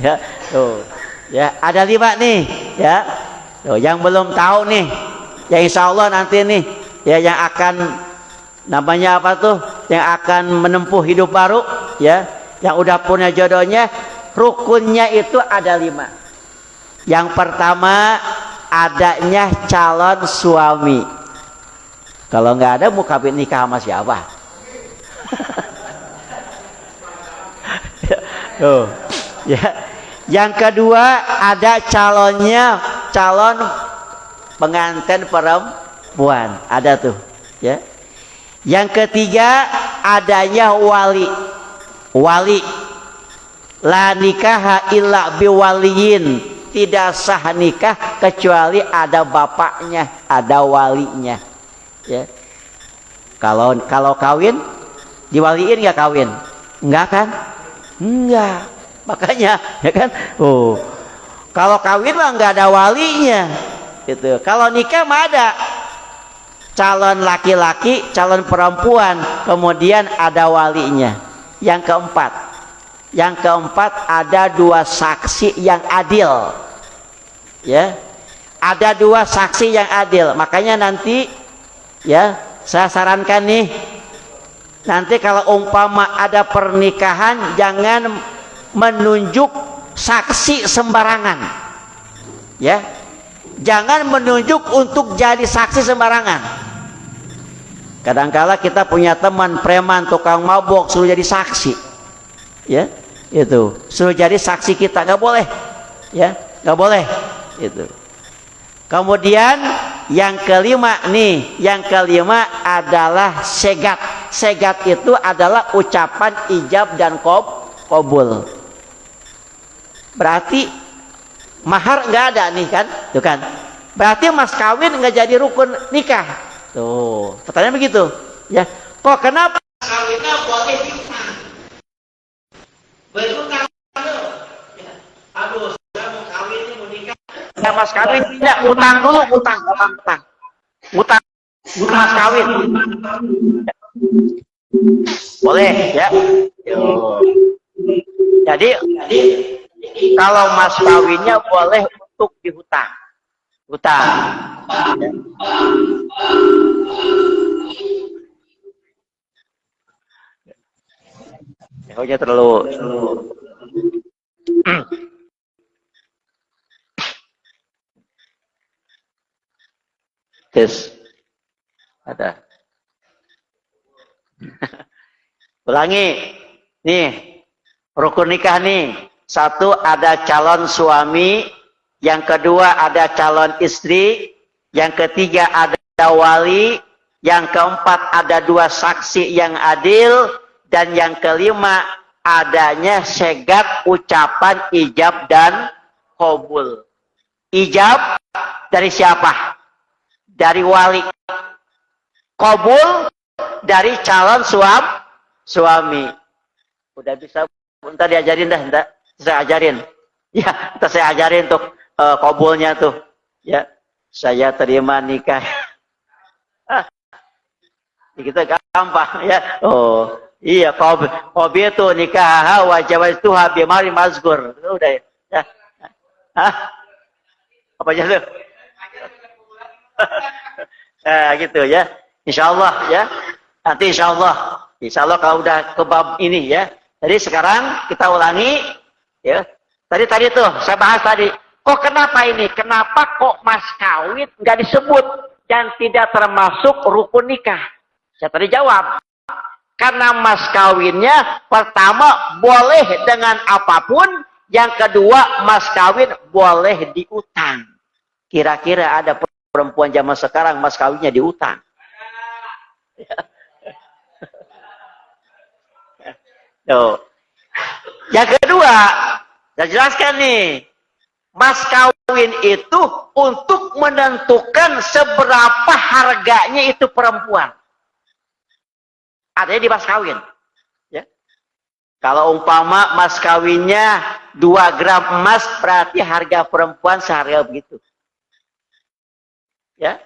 Ya, tuh. Ya, ada 5 nih, ya. Tuh, yang belum tahu nih, ya insya Allah nanti nih, ya yang akan namanya apa tuh? Yang akan menempuh hidup baru, ya. Yang udah punya jodohnya, rukunnya itu ada 5. Yang pertama, adanya calon suami. Kalau nggak ada, mau kawin nikah sama siapa? Tuh, ya. Yang kedua, ada calon pengantin perempuan, ada tuh, ya. Yang ketiga, adanya wali. La nikaha illa biwaliyin, tidak sah nikah kecuali ada bapaknya, ada walinya, ya. Kalau kawin diwaliin nggak kawin? Enggak kan? Enggak. Makanya, ya kan? Oh, kalau kawin mah nggak ada walinya, gitu. Kalau nikah mah ada calon laki-laki, calon perempuan, kemudian ada walinya. Yang keempat ada 2 saksi yang adil, ya. Ada 2 saksi yang adil. Makanya nanti, ya, saya sarankan nih, nanti kalau umpama ada pernikahan, jangan menunjuk saksi sembarangan, ya. Jangan menunjuk untuk jadi saksi sembarangan. Kadangkala kita punya teman preman, tukang mabok, suruh jadi saksi, ya. Itu suruh jadi saksi kita, nggak boleh, ya, nggak boleh. Itu. Kemudian yang kelima adalah segat. Segat itu adalah ucapan ijab dan qabul. Berarti mahar nggak ada nih kan, tuh kan? Berarti mas kawin nggak jadi rukun nikah. Tuh, pertanyaan begitu, ya. Kok kenapa kawinnya boleh nikah? Berutang dulu. Ya. Aduh, saya mau kawin ini mau nikah. Ya mas kawin tidak, utang dulu, utang mas kawin. Boleh, ya. Yo. Jadi kalau mas kawinnya boleh untuk dihutang. Ya, terlalu. Tes. Ada. Ulangi. Nih, rukun nikah nih. 1 ada calon suami, yang kedua ada calon istri, yang ketiga ada wali, yang keempat ada 2 saksi yang adil, dan yang kelima adanya segat ucapan ijab dan qabul. Ijab dari siapa? Dari wali. Qabul dari calon suami. Udah bisa, bentar diajarin dah, bentar. Saya ajarin, ya, saya ajarin untuk qabulnya tuh, ya. Saya terima nikah, kita gampang, ya. Oh, iya, qabul itu nikah wajib itu bimari mazkur, udah, ya. Apa aja tuh? Nah, gitu ya. Insya Allah, ya. Nanti insya Allah kalau udah ke bab ini, ya. Jadi sekarang kita ulangi. Ya, tadi tuh saya bahas tadi. Kok kenapa ini? Kenapa kok mas kawin nggak disebut dan tidak termasuk rukun nikah? Saya tadi jawab. Karena mas kawinnya pertama boleh dengan apapun, yang kedua mas kawin boleh diutang. Kira-kira ada perempuan zaman sekarang mas kawinnya diutang? Tuh. Yang kedua, saya jelaskan nih, mas kawin itu untuk menentukan seberapa harganya itu perempuan. Adanya di mas kawin. Ya. Kalau umpama mas kawinnya 2 gram emas, berarti harga perempuan seharga begitu. Ya.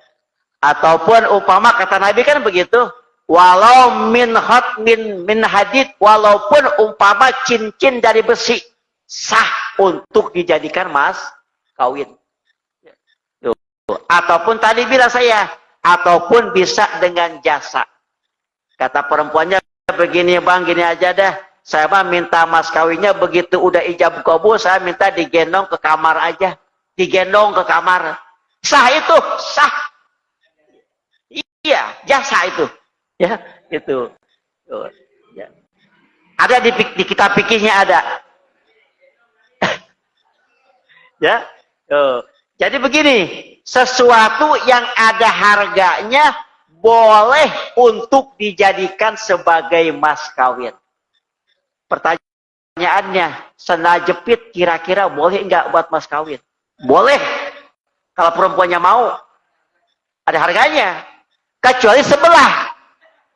Ataupun umpama kata Nabi kan begitu. Walau min hadid, walaupun umpama cincin dari besi, sah untuk dijadikan mas kawin. Tuh. Ataupun tadi bilang saya, ataupun bisa dengan jasa. Kata perempuannya begini bang, gini aja dah. Saya mah minta mas kawinnya begitu udah ijab kabul, saya minta digendong ke kamar aja. Digendong ke kamar. Sah itu, sah. Iya, jasa itu. Ya, itu. Tuh. Ya. Ada di kitab fikihnya ada. Ya. Jadi begini, sesuatu yang ada harganya boleh untuk dijadikan sebagai mas kawin. Pertanyaannya, sendal jepit kira-kira boleh nggak buat mas kawin? Boleh. Kalau perempuannya mau, ada harganya. Kecuali sebelah.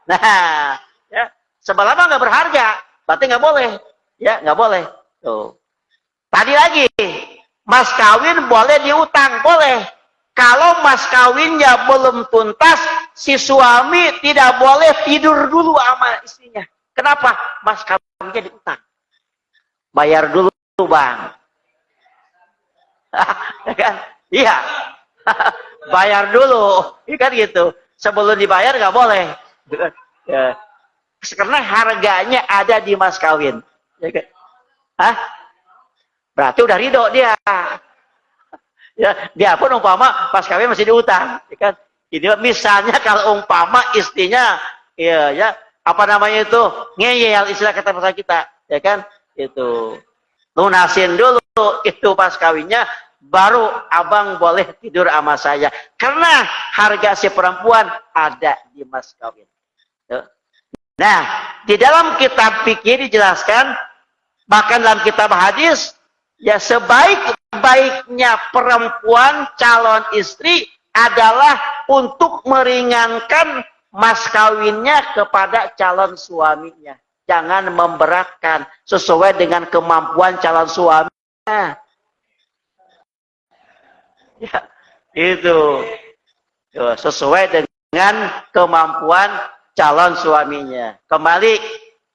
Nah, ya, sebelah mah nggak berharga, berarti nggak boleh. Ya, nggak boleh. Tuh. Tadi lagi, mas kawin boleh diutang, boleh. Kalau mas kawinnya belum tuntas, si suami tidak boleh tidur dulu sama istrinya. Kenapa? Mas kawinnya diutang. Bayar dulu, bang. Ya kan? Iya. Bayar dulu. Iya kan gitu. Sebelum dibayar nggak boleh. Ya. Karena harganya ada di mas kawin. Ya kan? Hah? Berarti udah ridho dia. Ya, dia pun umpama pas kawin masih diutang, ya kan? Ini misalnya kalau umpama istrinya, ya, apa namanya itu, ngeyel istilah kata bahasa kita, ya kan? Itu lunasin dulu itu pas kawinnya, baru abang boleh tidur sama saya, karena harga si perempuan ada di mas kawin. Nah, di dalam kitab fikih dijelaskan, bahkan dalam kitab hadis, ya sebaik-baiknya perempuan calon istri adalah untuk meringankan mas kawinnya kepada calon suaminya. Jangan memberatkan sesuai dengan kemampuan calon suaminya. Ya, itu. Sesuai dengan kemampuan calon suaminya. Kembali,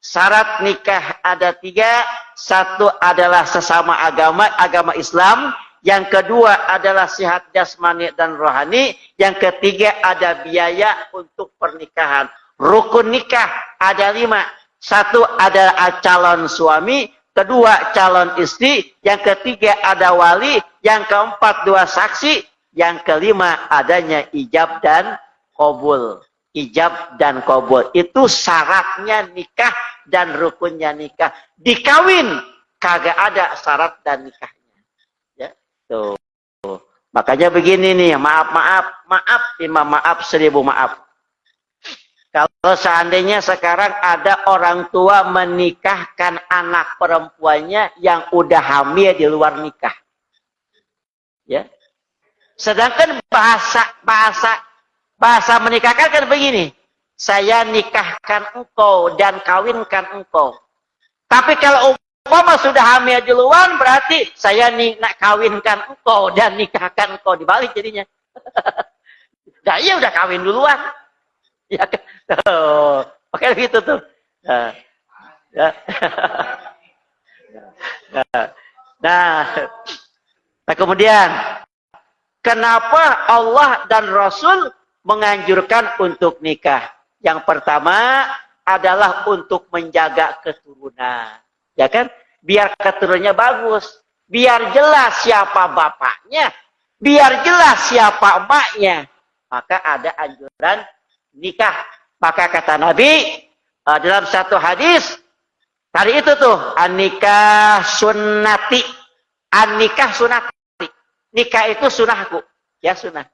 syarat nikah ada 3. Satu adalah sesama agama Islam. Yang kedua adalah sehat jasmani dan rohani. Yang ketiga ada biaya untuk pernikahan. Rukun nikah ada 5. Satu adalah calon suami. Kedua calon istri. Yang ketiga ada wali. Yang keempat 2 saksi. Yang kelima adanya ijab dan qabul. Ijab dan qabul. Itu syaratnya nikah dan rukunnya nikah. Dikawin kagak ada syarat dan nikahnya. Ya, tuh. Makanya begini nih, maaf, Imam maaf 1000 maaf. Kalau seandainya sekarang ada orang tua menikahkan anak perempuannya yang udah hamil di luar nikah. Ya. Sedangkan bahasa menikahkan kan begini. Saya nikahkan engkau dan kawinkan engkau. Tapi kalau umpama sudah hamil di luar, berarti saya nak kawinkan engkau dan nikahkan engkau. Dibalik jadinya. Nah, iya udah kawin duluan. Ya kan? Pakai gitu tuh. Nah, kemudian kenapa Allah dan Rasul menganjurkan untuk nikah? Yang pertama adalah untuk menjaga keturunan. Ya kan? Biar keturunannya bagus. Biar jelas siapa bapaknya. Biar jelas siapa emaknya. Maka ada anjuran nikah. Maka kata Nabi dalam satu hadis. Tadi itu tuh. An-nikah sunnati. An-nikah sunnati. Nikah itu sunnahku. Ya sunnah.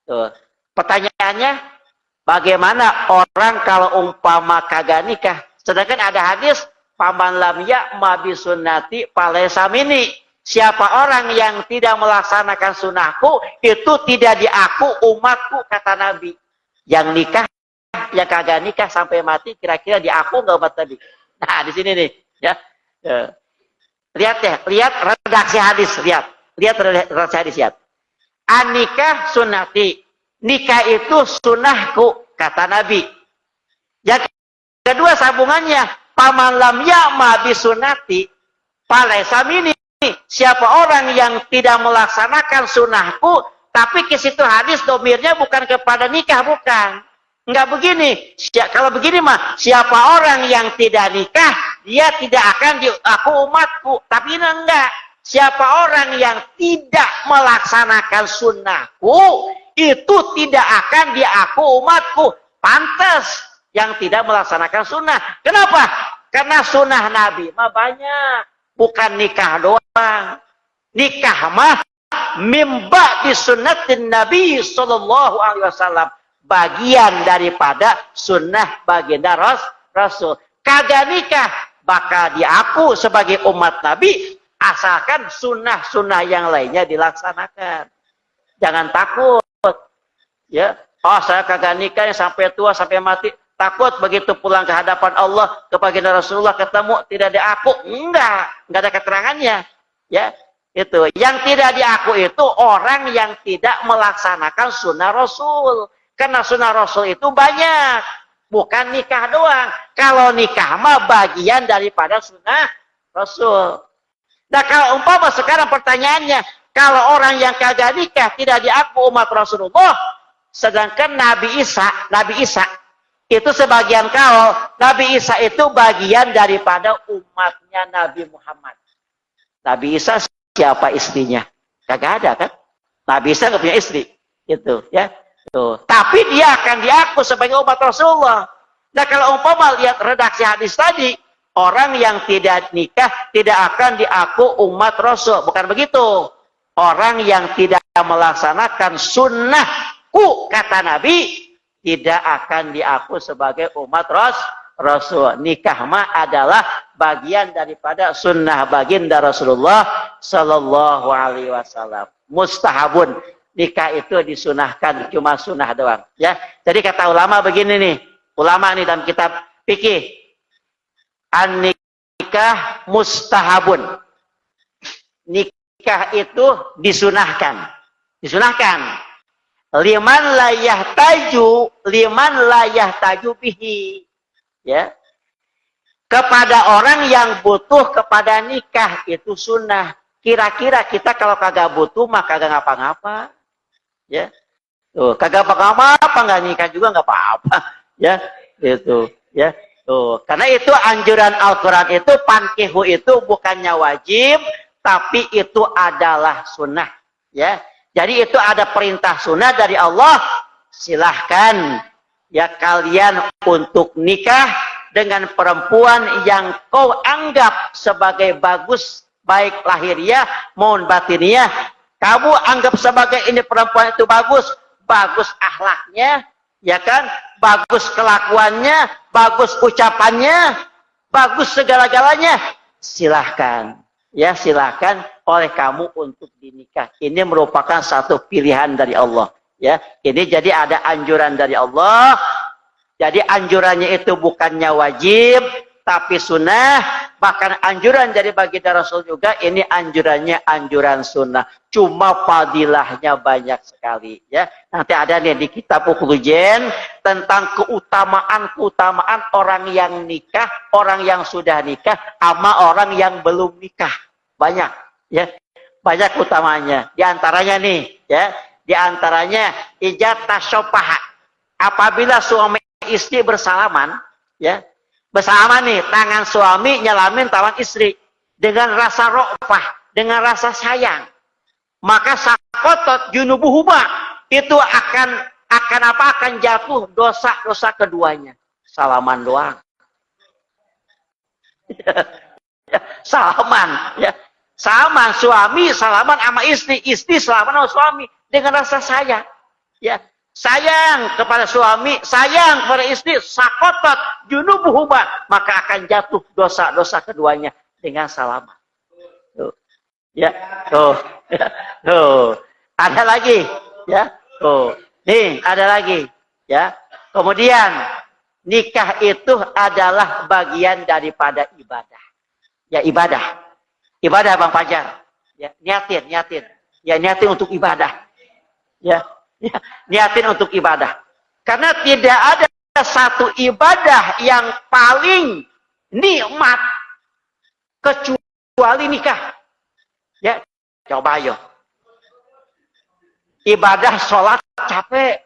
Tuh. Pertanyaannya. Bagaimana orang kalau umpama kagak nikah? Sedangkan ada hadis, paman lam ya'ma bi sunnati falaysa minni. Siapa orang yang tidak melaksanakan sunnahku, itu tidak diaku umatku, kata Nabi. Yang nikah, yang kagak nikah sampai mati, kira-kira diaku nggak umat Nabi? Nah, di sini nih, ya. Lihat ya, lihat redaksi hadis, lihat redaksi hadis, lihat. An-nikah sunnati. Nikah itu sunnahku, kata Nabi. Yang kedua sambungannya, paman lam ya'ma bi sunnati Falaisa minni. Siapa orang yang tidak melaksanakan sunnahku, tapi ke situ hadis domirnya bukan kepada nikah, bukan. Enggak begini. Kalau begini mah, siapa orang yang tidak nikah, dia tidak akan aku umatku. Tapi ini enggak. Siapa orang yang tidak melaksanakan sunnahku, itu tidak akan diaku umatku. Pantas yang tidak melaksanakan sunnah. Kenapa? Karena sunnah Nabi mah banyak. Bukan nikah doang. Nikah mah mimba di sunnatin Nabi sallallahu alaihi wasallam. Bagian daripada sunnah baginda Rasul. Kagak nikah bakal diaku sebagai umat Nabi asalkan sunnah-sunnah yang lainnya dilaksanakan. Jangan takut. Ya, oh saya kagak nikah sampai tua sampai mati. Takut begitu pulang ke hadapan Allah, ke baginda Rasulullah ketemu tidak diaku. Enggak ada keterangannya. Ya, itu. Yang tidak diaku itu orang yang tidak melaksanakan sunnah Rasul. Karena sunnah Rasul itu banyak. Bukan nikah doang. Kalau nikah mah bagian daripada sunnah Rasul. Nah kalau umpama sekarang pertanyaannya, kalau orang yang kagak nikah tidak diaku umat Rasulullah, sedangkan Nabi Isa itu sebagian kaul, Nabi Isa itu bagian daripada umatnya Nabi Muhammad. Nabi Isa siapa istrinya? Kagak ada kan? Nabi Isa nggak punya istri, gitu ya. Tuh. Tapi dia akan diaku sebagai umat Rasulullah. Nah kalau umpama lihat redaksi hadis tadi, orang yang tidak nikah tidak akan diaku umat Rasul. Bukan begitu. Orang yang tidak melaksanakan sunnahku, kata Nabi, tidak akan diaku sebagai umat Rasul. Nikah mah adalah bagian daripada sunnah baginda Rasulullah sallallahu alaihi wasallam. Mustahabun. Nikah itu disunahkan, cuma sunnah doang. Ya, jadi kata ulama begini nih. Ulama nih dalam kitab fikih. An-nikah mustahabun. Nikah itu disunahkan. Disunahkan. Liman layah taju bihi. Ya. Kepada orang yang butuh kepada nikah itu sunnah. Kira-kira kita kalau kagak butuh mah kagak ngapa-ngapa. Ya. Tuh, kagak apa-apa enggak nikah juga enggak apa-apa. Ya, itu, ya. Tuh, karena itu anjuran Al-Qur'an itu pankihu itu bukannya wajib, tapi itu adalah sunnah, ya. Jadi itu ada perintah sunnah dari Allah, silahkan ya kalian untuk nikah dengan perempuan yang kau anggap sebagai bagus, baik lahiriah maupun batiniah. Kamu anggap sebagai ini perempuan itu bagus, bagus akhlaknya, ya kan? Bagus kelakuannya, bagus ucapannya, bagus segala-galanya. Silahkan. Ya, silahkan oleh kamu untuk dinikah. Ini merupakan satu pilihan dari Allah. Ya, ini jadi ada anjuran dari Allah. Jadi anjurannya itu bukannya wajib, tapi sunnah. Bahkan anjuran dari baginda Rasul juga ini anjurannya anjuran sunnah. Cuma fadilahnya banyak sekali. Ya, nanti ada nih di kitab Ukhlujen tentang keutamaan orang yang nikah, orang yang sudah nikah, sama orang yang belum nikah. Banyak, ya, banyak utamanya. Di antaranya nih, ya, di antaranya ijab tasyabbah. Apabila suami istri bersalaman, ya, bersalaman nih, tangan suami nyelamin tangan istri dengan rasa ra'fah, dengan rasa sayang. Maka sakotot junubuhuma itu akan apa? Akan jatuh dosa-dosa keduanya. Salaman doang. Salaman, ya. Salaman suami, salaman sama istri, istri salaman sama suami dengan rasa sayang. Ya, sayang kepada suami, sayang kepada istri, sakotot junubuhuma, maka akan jatuh dosa-dosa keduanya dengan salaman. Tuh. Ya, tuh. Tuh. Ada lagi, ya. Tuh. Nih, ada lagi, ya. Kemudian nikah itu adalah bagian daripada ibadah. Ya, ibadah. Ibadah Bang Fajar. Ya, niatin. Ya, niatin untuk ibadah. Ya, niatin untuk ibadah. Karena tidak ada satu ibadah yang paling nikmat kecuali kecuali nikah. Ya, coba ayo. Ibadah sholat capek,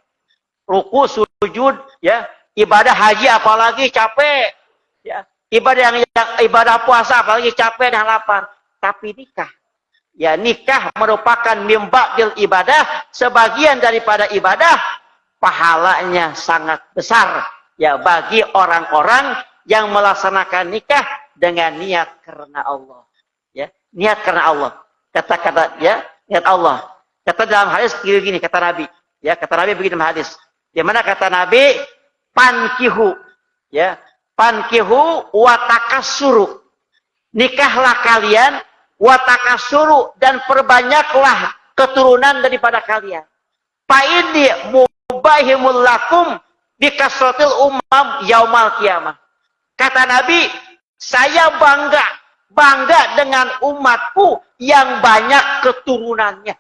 ruku sujud, ya. Ibadah haji apalagi capek, ya. Ibadah puasa apalagi capek dan lapar. Tapi nikah, ya nikah merupakan mimba'dil ibadah, sebagian daripada ibadah, pahalanya sangat besar, ya bagi orang-orang yang melaksanakan nikah dengan niat karena Allah, ya niat karena Allah. Kata-kata ya niat Allah. Kata dalam hadis gini kata Nabi, ya kata Nabi begini dalam hadis. Di mana kata Nabi, pankihu, ya pankihu wa takassuru. Nikahlah kalian wa takassuru dan perbanyaklah keturunan daripada kalian. Fa inni mubahimul lakum bikasratil umam yaumal qiyamah. Kata Nabi, saya bangga dengan umatku yang banyak keturunannya.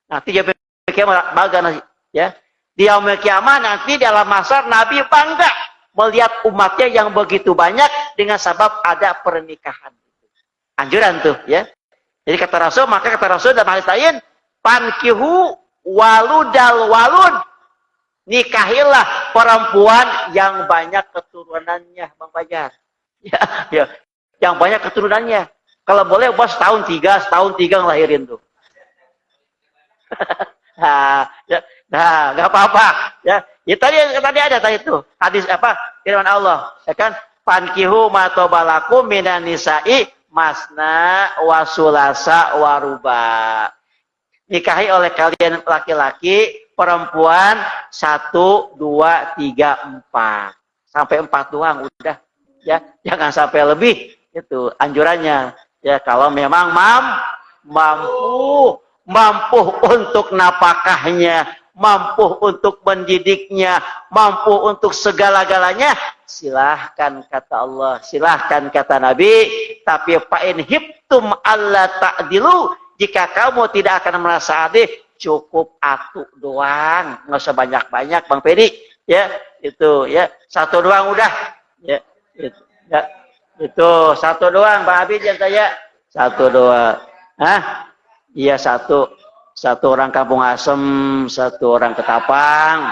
Nanti dia kiamat bangga nanti, ya. Di yaumul kiamat nanti dalam mahsyar Nabi bangga melihat umatnya yang begitu banyak dengan sebab ada pernikahan. Anjuran tuh, ya. Jadi kata Rasul, maka kata Rasul dalam hadis lain, pankihu waludal walud. Nikahilah perempuan yang banyak keturunannya, Bang Fajar. Ya, ya. Yang banyak keturunannya. Kalau boleh bos setahun tiga ngelahirin tuh. Nah, nggak apa-apa. Ya, tadi ada tadi itu hadis apa? Firman Allah, ya kan? Fankihu ma tobalakum minan nisa'i masna wa sulasa wa ruba. Nikahi oleh kalian laki-laki, perempuan 1, 2, 3, 4. Sampai 4 doang udah. Ya, jangan sampai lebih. Itu anjurannya. Ya, kalau memang mampu untuk napakahnya, mampu untuk mendidiknya, mampu untuk segala-galanya, silahkan kata Allah, silahkan kata Nabi. Tapi fa'in hibtum alla ta'dilu, jika kamu tidak akan merasa adil, cukup atu doang, nggak usah banyak-banyak, Bang Pedi, ya itu, ya 1 doang udah, ya itu 1 doang, Bang Abi dan saya 1 doang, iya 1 orang Kampung Asem, 1 orang Ketapang,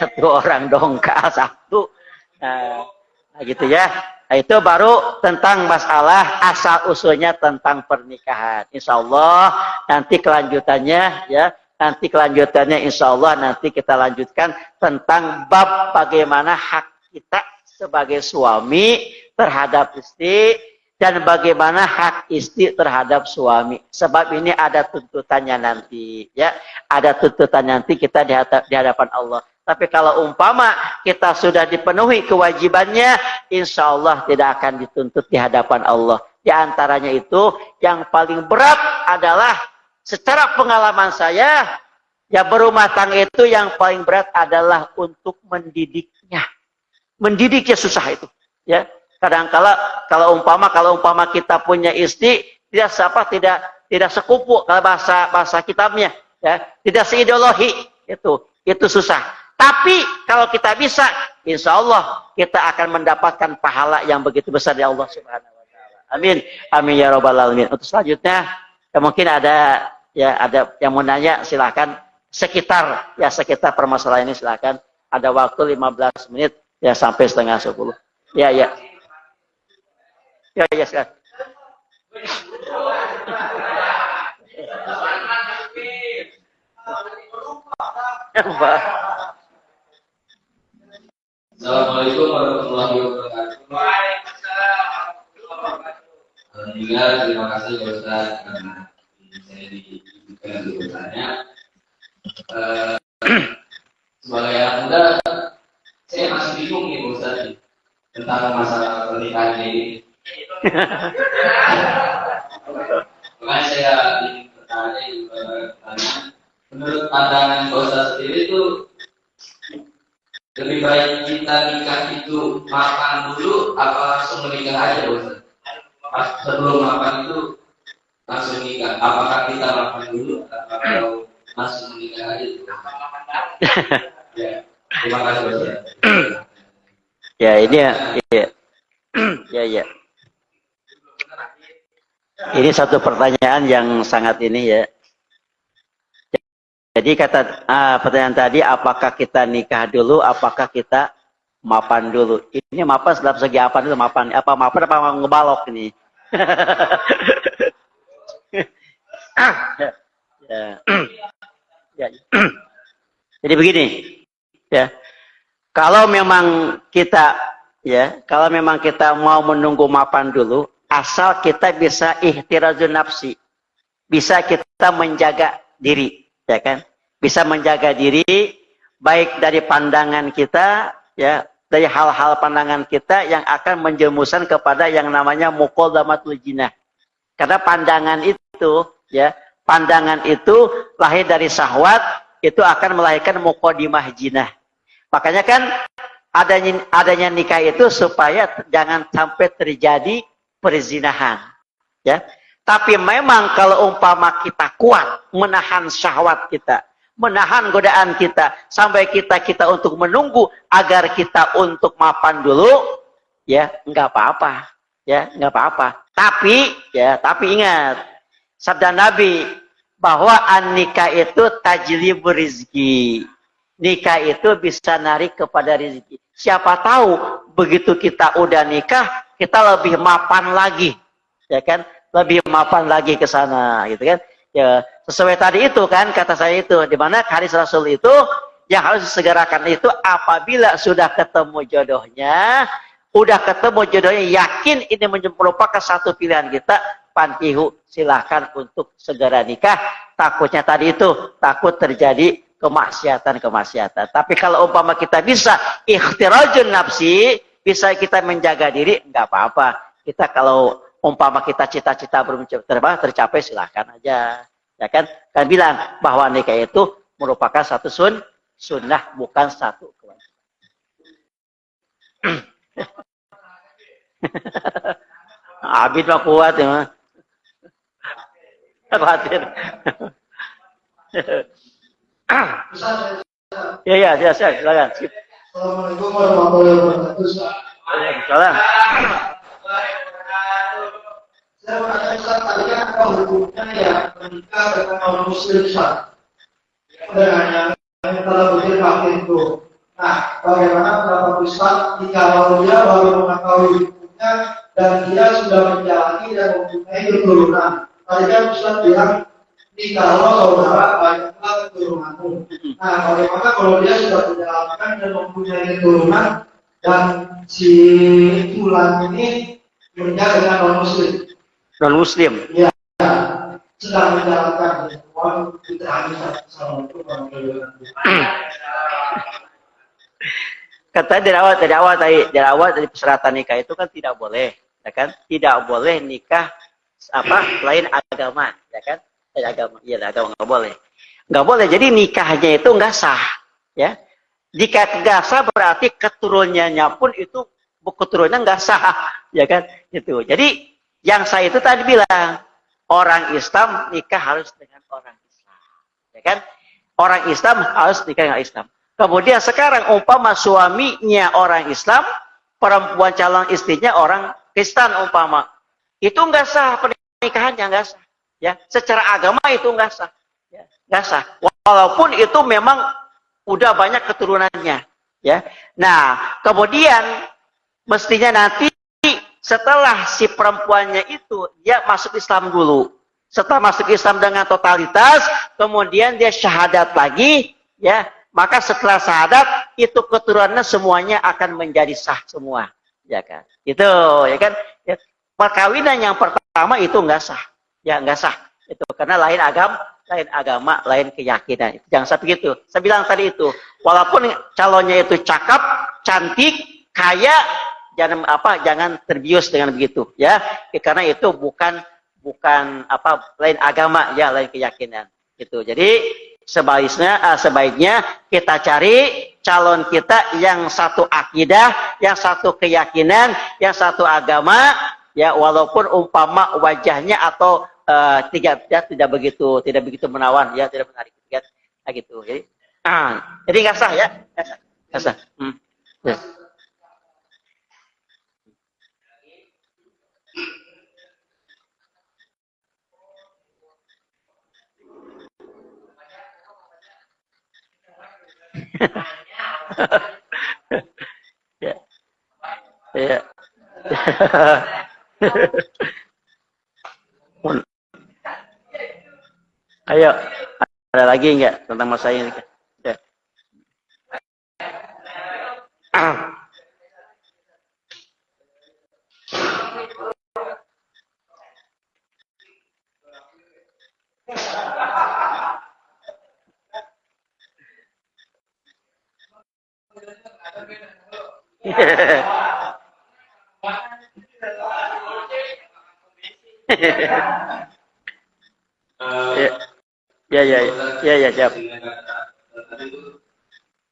1 orang Dongka, 1. Nah gitu ya. Nah, itu baru tentang masalah asal usulnya tentang pernikahan. Insya Allah nanti kelanjutannya, ya nanti kelanjutannya Insya Allah nanti kita lanjutkan tentang bab bagaimana hak kita sebagai suami terhadap istri, dan bagaimana hak istri terhadap suami. Sebab ini ada tuntutannya nanti, ya. Ada tuntutan nanti kita di hadapan Allah. Tapi kalau umpama kita sudah dipenuhi kewajibannya, insya Allah tidak akan dituntut di hadapan Allah. Di antaranya itu yang paling berat adalah secara pengalaman saya, ya berumah tangga itu yang paling berat adalah untuk mendidiknya. Mendidiknya susah itu, ya. Kadang-kala kalau umpama kita punya istri tidak sekupu kalau bahasa kitabnya, ya, tidak seideologi, itu susah. Tapi kalau kita bisa, insya Allah kita akan mendapatkan pahala yang begitu besar dari Allah Subhanahu Wa Taala. Amin, amin ya robbal alamin. Untuk selanjutnya, ya mungkin ada yang mau nanya, silakan. Sekitar permasalahan ini silakan. Ada waktu 15 menit ya sampai 9:30. Ya. Ya, silakan. Assalamualaikum warahmatullahi wabarakatuh. Alhamdulillah, terima kasih Pak Ustaz karena saya diberikan untuk bertanya. Sebagai anak muda, saya masih bingung nih Pak Ustaz tentang masalah pernikahan ini. Makanya saya ingin bertanya, menurut pandangan Pak Ustaz sendiri itu lebih baik kita nikah itu makan dulu apa langsung menikah aja Ustaz? Pas sebelum makan itu langsung nikah. Apakah kita makan dulu atau langsung menikah aja? Ya, terima kasih Ustaz. Ya ini ya. Ini satu pertanyaan yang sangat ini ya. Jadi pertanyaan tadi, apakah kita nikah dulu, apakah kita mapan dulu? Ini mapan dalam segi apa itu mapan? Apa mapan apa ngebalok ini? ya. Ya. Jadi begini, ya. Kalau memang kita mau menunggu mapan dulu, asal kita bisa ihtirazun nafsi, bisa kita menjaga diri. Ya kan, bisa menjaga diri baik dari pandangan kita, ya, dari hal-hal pandangan kita yang akan menjerumuskan kepada yang namanya muqaddamatul jinah. Karena pandangan itu lahir dari syahwat, itu akan melahirkan muqaddimah jinah. Makanya kan adanya nikah itu supaya jangan sampai terjadi perzinahan, ya. Tapi memang kalau umpama kita kuat menahan syahwat kita, menahan godaan kita, sampai kita untuk menunggu agar kita untuk mapan dulu, ya nggak apa-apa, ya nggak apa-apa. Tapi ingat sabda Nabi bahwa an-nikah itu tajlibur rizki. Nikah itu bisa narik kepada rezeki. Siapa tahu begitu kita udah nikah, kita lebih mapan lagi, ya kan? Lebih mapan lagi ke sana, gitu kan? Ya, sesuai tadi itu kan kata saya itu, di mana hadis Rasul itu yang harus disegerakan itu apabila sudah ketemu jodohnya, yakin ini merupakan satu pilihan kita, pantihu, silahkan untuk segera nikah. Takutnya tadi itu, takut terjadi kemaksiatan. Tapi kalau umpama kita bisa ikhtirajun nafsi, bisa kita menjaga diri, nggak apa-apa. Kita kalau umpama kita cita-cita belum tercapai, silahkan aja. Ya kan? Kan bilang bahwa nikah itu merupakan satu sunnah, bukan satu kewajiban. Abid mah kuat ya mah. Khawatir. Ya, silakan. Assalamualaikum warahmatullahi wabarakatuh. Salam. Saya mau tanya Ustaz, tadi kan apa hukumnya ya menikah dengan non muslim Ustaz? Dengan yang telah berjilbab itu. Nah, bagaimana pendapat Ustaz jika dia baru mengetahui hukumnya dan dia sudah menjalani dan mempunyai keturunan? Tadi kan Ustaz bilang kalau saudara banyaklah keturunanmu. Nah, bagaimana kalau dia sudah menjalankan dan mempunyai keturunan dan si tulang ini menikah dengan non muslim? Non muslim. Ya, sedang menjalankan Tuhan kita hanya Assalamualaikum warahmatullahi wabarakatuh. Kata dari awal dari persyaratan nikah itu kan tidak boleh, ya kan? Tidak boleh nikah lain agama, ya kan? Agama nggak boleh. Nggak boleh. Jadi nikahnya itu nggak sah, ya. Jika nggak sah berarti keturunannya pun itu keturunannya nggak sah, ya kan? Itu. Jadi yang saya itu tadi bilang, orang Islam nikah harus dengan orang Islam, ya kan? Orang Islam harus nikah dengan Islam. Kemudian sekarang umpama suaminya orang Islam, perempuan calon istrinya orang Kristen umpama, itu nggak sah pernikahannya, nggak sah. Ya, secara agama itu nggak sah, ya, nggak sah. Walaupun itu memang udah banyak keturunannya, ya. Nah, kemudian mestinya nanti setelah si perempuannya itu dia masuk Islam dulu. Setelah masuk Islam dengan totalitas, kemudian dia syahadat lagi, ya. Maka setelah syahadat itu keturunannya semuanya akan menjadi sah semua, ya kan? Itu, ya kan? Ya, perkawinan yang pertama itu nggak sah, ya nggak sah. Itu karena lain agama, lain keyakinan. Jangan sampai gitu. Saya bilang tadi itu, walaupun calonnya itu cakep, cantik, kaya, jangan terbius dengan begitu, ya. Karena itu bukan lain agama, ya, lain keyakinan. Gitu. Jadi sebaiknya kita cari calon kita yang satu akidah, yang satu keyakinan, yang satu agama, ya, walaupun umpama wajahnya atau tidak begitu menawan, ya, tidak menarik, ya, gitu. Jadi nggak sah, ya, nggak sah. Ya. Ya. Ya. Ayo, ada lagi enggak tentang masalah ini? Ya. Ya, ya, ya, ya, siap.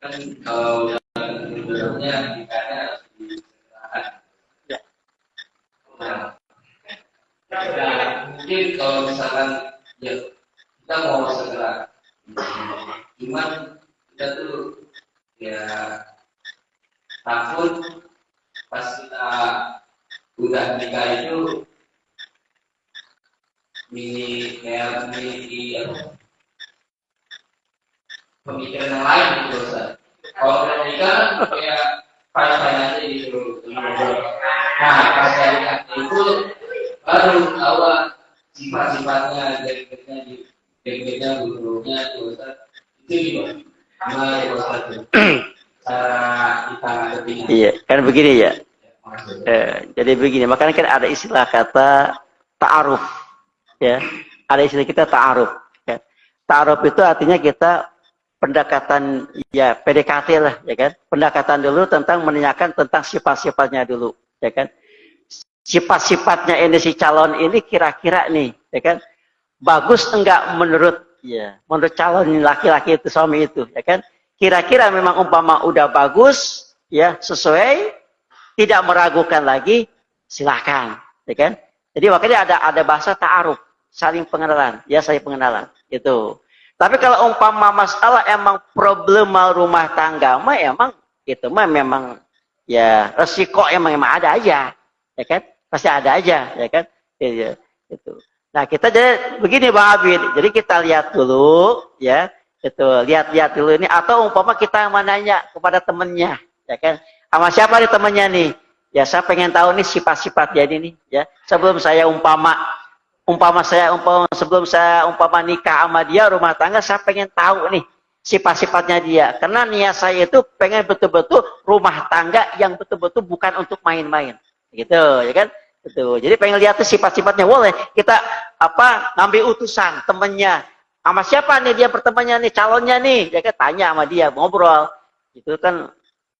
Kan kalau sebenarnya ikannya harus disegerakan. Ya. Nah, mungkin kalau misalkan ya kita mau segera, cuman kita tuh ya takut pas kita udah nikah itu memiliki apa, pemikiran yang lain gitu Ustaz. Kalau udah nikah kayak fine-fine aja gitu. Nah pas dari itu baru tahu sifat-sifatnya, jadi buruknya itu Ustaz. Itu gimana? Gimana ya Ustaz? Cara kita ngadepinnya. Iya, kan begini ya. Jadi begini, makanya kan ada istilah kata ta'aruf, ya. Ada istilah kita ta'aruf. Ya. Ta'aruf itu artinya kita pendekatan, ya PDKT lah, ya kan. Pendekatan dulu tentang menanyakan tentang sifat-sifatnya dulu, ya kan. Sifat-sifatnya ini si calon ini kira-kira nih, ya kan. Bagus enggak menurut calon laki-laki itu, suami itu, ya kan. Kira-kira memang umpama udah bagus, ya sesuai, tidak meragukan lagi, silakan, ya kan? Jadi makanya ada bahasa ta'aruf, saling pengenalan, ya saling pengenalan, itu. Tapi kalau umpama masalah emang problema rumah tangga, mah emang itu mah memang ya resiko emang ada aja, ya kan? Pasti ada aja, ya kan? Ya, itu. Nah kita jadi begini Bang Abid, jadi kita lihat dulu, ya. Itu lihat-lihat dulu ini, atau umpama kita menanya kepada temennya, ya kan? Sama siapa nih temennya nih? Ya saya pengen tahu nih sifat-sifat dia ini, ya. Sebelum saya sebelum saya nikah sama dia rumah tangga, saya pengen tahu nih sifat-sifatnya dia. Karena niat saya itu pengen betul-betul rumah tangga yang betul-betul bukan untuk main-main, gitu, ya kan? Gitu. Jadi pengen lihat tuh sifat-sifatnya, boleh kita ngambil utusan temennya. Sama siapa nih dia pertemanannya nih, calonnya nih, ya kan tanya sama dia, ngobrol. Itu kan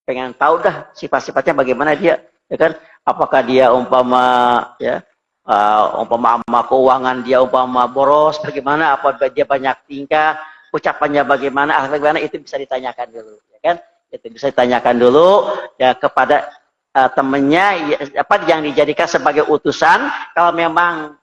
pengen tahu dah sifat-sifatnya bagaimana dia, ya kan? Apakah dia umpama sama keuangan dia umpama boros bagaimana, apa dia banyak tingkah, ucapannya bagaimana, bagaimana, itu bisa ditanyakan dulu, ya kan? Itu bisa ditanyakan dulu ya kepada temannya, yang dijadikan sebagai utusan. Kalau memang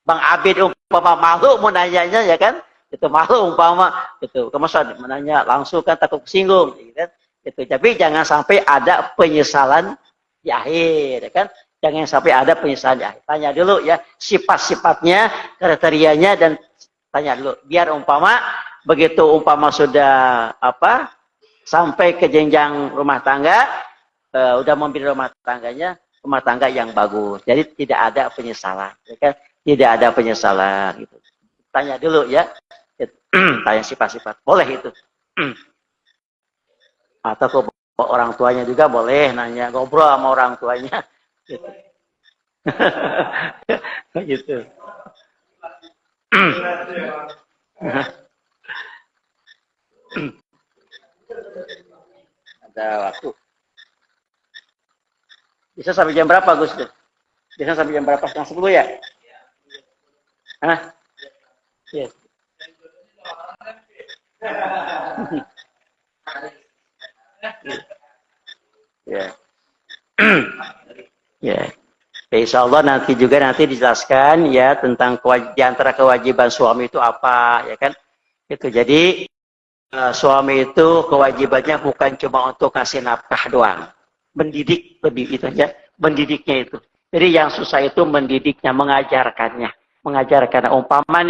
Bang Abid umpama malu mau nanyanya, ya kan? Itu malu umpama itu kemudian menanya langsung kan takut kesinggung, gitu kan? Itu tapi jangan sampai ada penyesalan di akhir, ya kan? Jangan sampai ada penyesalan di akhir. Tanya dulu ya sifat-sifatnya, kriterianya, dan tanya dulu biar umpama begitu umpama sudah sampai ke jenjang rumah tangga, udah memilih rumah tangga yang bagus. Jadi tidak ada penyesalan, ya kan? Tidak ada penyesalan gitu. Tanya dulu ya. Tanya sifat-sifat. Boleh itu. Atau ke orang tuanya juga boleh nanya, ngobrol sama orang tuanya. Gitu. Gitu. Ada waktu. Bisa sampai jam berapa, Gus? Bisa sampai jam berapa? Setengah 10 ya? Hah? Yes. Ya. Ya. Insya Allah nanti dijelaskan ya tentang di antara kewajiban suami itu apa, ya kan? Itu jadi suami itu kewajibannya bukan cuma untuk kasih nafkah doang, mendidik lebih itu aja, mendidiknya itu. Jadi yang susah itu mendidiknya, mengajarkan umpama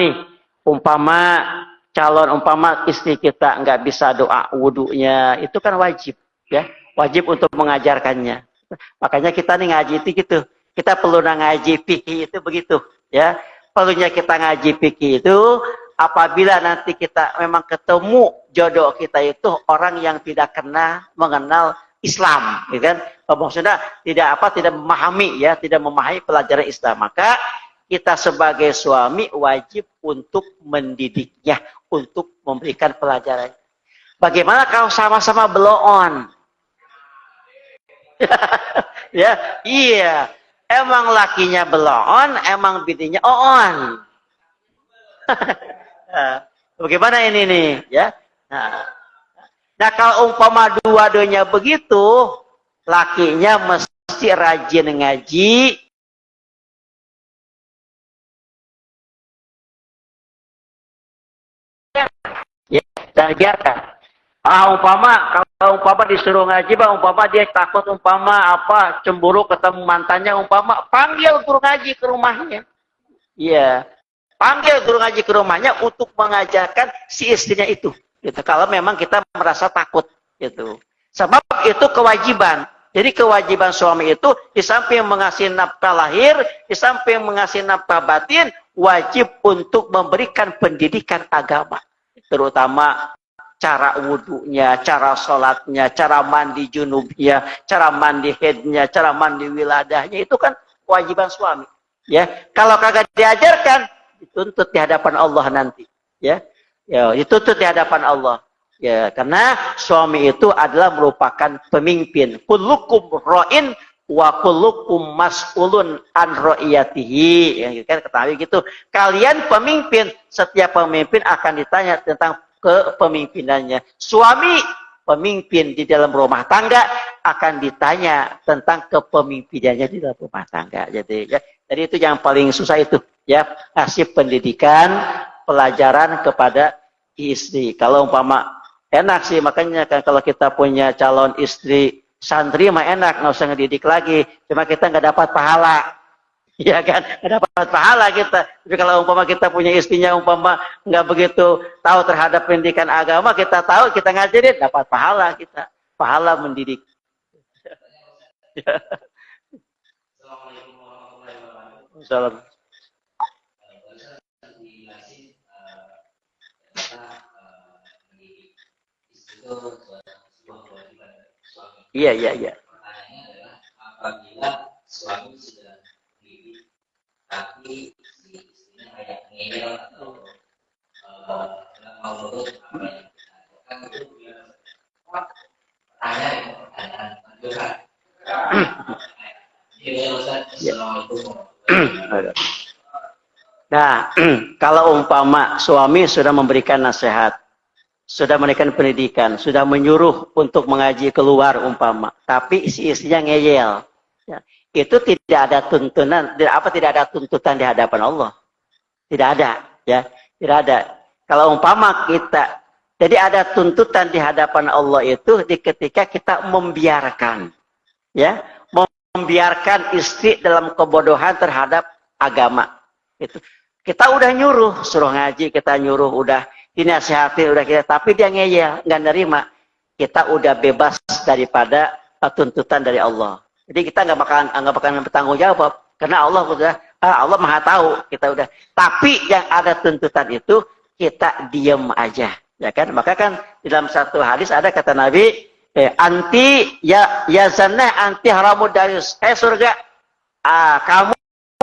calon umpama istri kita nggak bisa doa wudunya, itu kan wajib, ya, wajib untuk mengajarkannya. Makanya kita nih ngaji itu gitu, kita perlu ngaji fikih itu begitu, ya. Perlunya kita ngaji fikih itu apabila nanti kita memang ketemu jodoh kita itu orang yang tidak mengenal Islam, gitu kan? Maksudnya tidak memahami, ya, tidak memahami pelajaran Islam, maka kita sebagai suami wajib untuk mendidiknya, untuk memberikan pelajaran. Bagaimana kalau sama-sama blow on? Ya, iya. Emang lakinya blow on, emang bininya on. Bagaimana ini nih, ya? Nah, kalau umpama dua-duanya begitu, lakinya mesti rajin ngaji, ya, dan biarkan. Kalau umpama disuruh ngaji, umpama dia takut cemburu ketemu mantannya, panggil guru ngaji ke rumahnya. Iya. Panggil guru ngaji ke rumahnya untuk mengajarkan si istrinya itu. Gitu. Kalau memang kita merasa takut, gitu. Sebab itu kewajiban. Jadi kewajiban suami itu di samping mengasih nafkah lahir, di samping mengasih nafkah batin, wajib untuk memberikan pendidikan agama. Terutama cara wudunya, cara sholatnya, cara mandi junubnya, cara mandi haidnya, cara mandi wiladahnya, itu kan kewajiban suami. Ya, kalau kagak diajarkan, dituntut di hadapan Allah nanti. Ya, dituntut di hadapan Allah. Ya, karena suami itu adalah merupakan pemimpin. Kullukum ra'in wa kullukum mas'ulun an ra'iyatihi. Ya, kan ketahui gitu. Kalian pemimpin, setiap pemimpin akan ditanya tentang kepemimpinannya. Suami pemimpin di dalam rumah tangga akan ditanya tentang kepemimpinannya di dalam rumah tangga. Jadi itu yang paling susah itu, ya, kasih pendidikan, pelajaran kepada istri. Kalau umpama enak sih, makanya kan kalau kita punya calon istri santri mah enak, nggak usah ngedidik lagi. Cuma kita nggak dapat pahala. Ya kan, dapat pahala kita. Tapi kalau umpama kita punya istrinya nggak begitu tahu terhadap pendidikan agama, kita tahu, kita ngajarin, dapat pahala kita. Pahala mendidik. Assalamualaikum warahmatullahi wabarakatuh. Salam. Iya. Pertanyaannya adalah apabila suami sudah dididik tapi si istrinya kayak ngeyel atau nggak mau nurut apa yang kita ajarkan, itu pertanyaan curhat. Jadi Ustaz, Assalamualaikum warahmatullahi wabarakatuh. Nah, kalau umpama suami sudah memberikan nasihat, sudah memberikan pendidikan, sudah menyuruh untuk mengaji keluar umpama, tapi si istrinya ngeyel, ya, itu tidak ada tuntunan, tidak ada tuntutan di hadapan Allah, tidak ada, ya, tidak ada. Kalau umpama kita, jadi ada tuntutan di hadapan Allah itu ketika kita membiarkan, ya, membiarkan istri dalam kebodohan terhadap agama, itu. Kita udah nyuruh, suruh ngaji, kita nyuruh, udah dinasihati, udah kita, tapi dia ngeyel, nggak nerima. Kita udah bebas daripada tuntutan dari Allah. Jadi kita nggak bakalan bertanggung jawab, karena Allah Maha tahu, kita udah. Tapi yang ada tuntutan itu kita diem aja, ya kan? Maka kan dalam satu hadis ada kata Nabi, anti ya zannah anti haramud dayus. Surga, kamu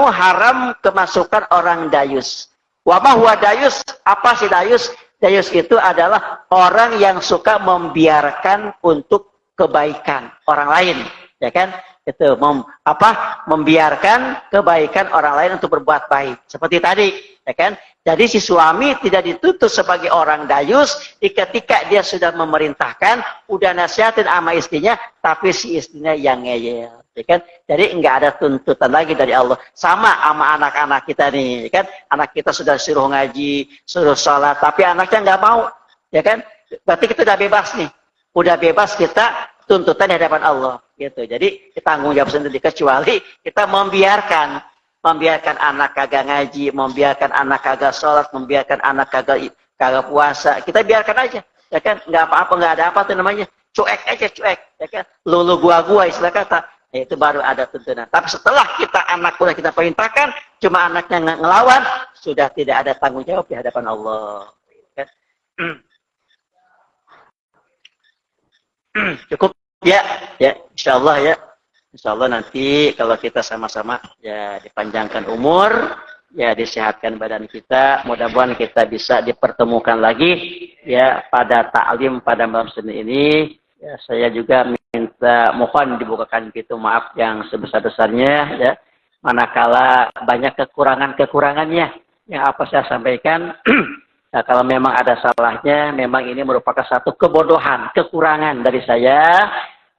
haram kemasukan orang dayus. Wa ma huwa dayus? Apa sih dayus? Dayus itu adalah orang yang suka membiarkan untuk kebaikan orang lain, ya kan? Itu membiarkan kebaikan orang lain untuk berbuat baik. Seperti tadi, ya kan? Jadi si suami tidak dituntut sebagai orang dayus ketika dia sudah memerintahkan, udah nasihatin sama istrinya, tapi si istrinya yang ngeyel. Ya kan? Jadi enggak ada tuntutan lagi dari Allah. Sama sama anak-anak kita nih, ya kan? Anak kita sudah suruh ngaji, suruh sholat, tapi anaknya enggak mau, ya kan? Berarti kita udah bebas nih, udah bebas kita tuntutan di hadapan Allah, gitu. Jadi kita tanggung jawab sendiri, kecuali kita membiarkan anak kagak ngaji, membiarkan anak kagak sholat, membiarkan anak kagak kagak puasa, kita biarkan aja, ya kan? Nggak apa-apa, nggak ada apa tuh namanya, cuek aja, cuek, ya kan? Lulu gua istilah kata, ya, itu baru ada tuntunan. Tapi setelah anak udah kita perintahkan, cuma anaknya ngelawan, sudah tidak ada tanggung jawab di hadapan Allah. Ya kan? Cukup ya, insya Allah ya. Insya Allah nanti kalau kita sama-sama ya dipanjangkan umur, ya disehatkan badan kita, mudah-mudahan kita bisa dipertemukan lagi ya pada ta'lim pada malam Senin ini. Ya, saya juga minta mohon dibukakan pintu maaf yang sebesar-besarnya ya. Manakala banyak kekurangannya yang apa saya sampaikan. Nah, kalau memang ada salahnya, memang ini merupakan satu kebodohan, kekurangan dari saya.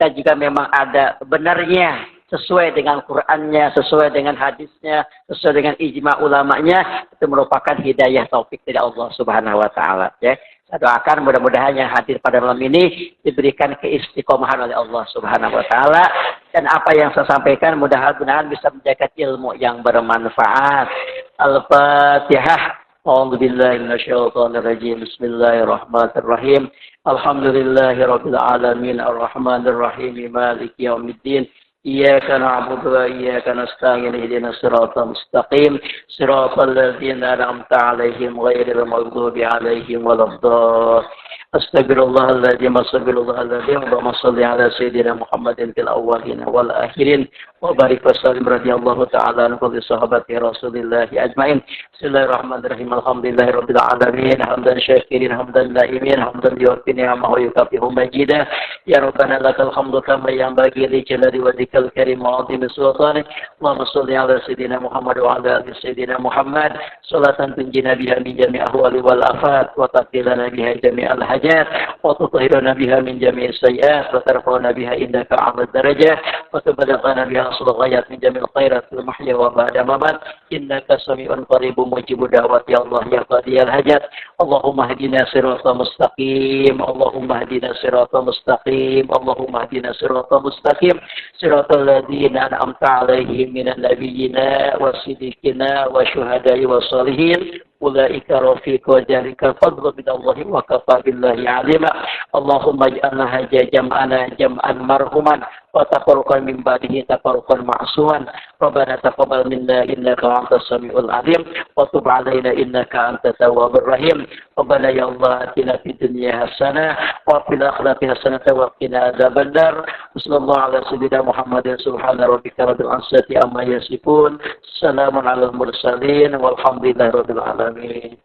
Dan juga memang ada benarnya sesuai dengan Qur'annya, sesuai dengan hadisnya, sesuai dengan ijma ulamanya, itu merupakan hidayah taufik dari Allah Subhanahu wa taala ya. Saya doakan mudah-mudahan yang hadir pada malam ini diberikan keistiqomahan oleh Allah Subhanahu wa taala, dan apa yang saya sampaikan mudah-mudahan bisa menjaga ilmu yang bermanfaat. Al-Fatihah. أعوذ بالله من الشيطان الرجيم بسم الله الرحمن الرحيم الحمد لله رب العالمين الرحمن الرحيم مالك يوم الدين إياك نعبد وإياك نستعين اهدنا الصراط المستقيم صراط الذين أنعمت عليهم غير المغضوب عليهم ولا الضالين أستغفر الله العظيم أستغفر الله العظيم اللهم صل على سيدنا محمد في الأولين والآخرين وبارك وسلم رضي الله تعالى عن كل صحابة رسول الله أجمعين بسم الله الرحمن الرحيم الحمد لله رب العالمين حمدا شاكرين حمدا دائمين حمدا يوفي نعمه ويكافئ مجيدا يا ربنا لك الحمد كما ينبغي لجلال وجهك الكريم وعظيم سلطانك اللهم صل على سيدنا محمد وعلى آل سيدنا محمد صلاة تنجينا بها من جميع الأهوال والآفات وتقضي بها جميع الحاجات وتطهرنا بها من جميع السيئات وترفعنا بها إنك أعلى الدرجات وتبلغنا بها أصل الغايات من جميع الخيرات في المحيا وبعد الممات إنك سميع قريب مجيب دعوات يا الله يا قاضي الحاجات اللهم اهدنا صراطا مستقيم اللهم اهدنا صراطا مستقيم اللهم اهدنا صراطا مستقيم صراط الذين أنعمت عليهم من النبيين والصديقين والشهداء والصالحين أولئك رفيق وذلك الفضل من الله وكفى بالله عليما اللهم اجعلنا جمعنا جمعا مرحوما وتفرقا من بعده تفرقا معصوما ربنا تقبل منا إنك أنت السميع العليم وتب علينا إنك أنت التواب الرحيم ربنا يا الله آتنا في الدنيا حسنة وفي الآخرة حسنة وقنا عذاب النار وصلى الله على سيدنا محمد سبحان ربك رب العزة عما يصفون سلام على المرسلين والحمد لله رب العالمين.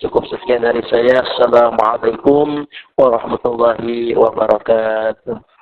Cukup sekian dari saya. Assalamualaikum warahmatullahi wabarakatuh.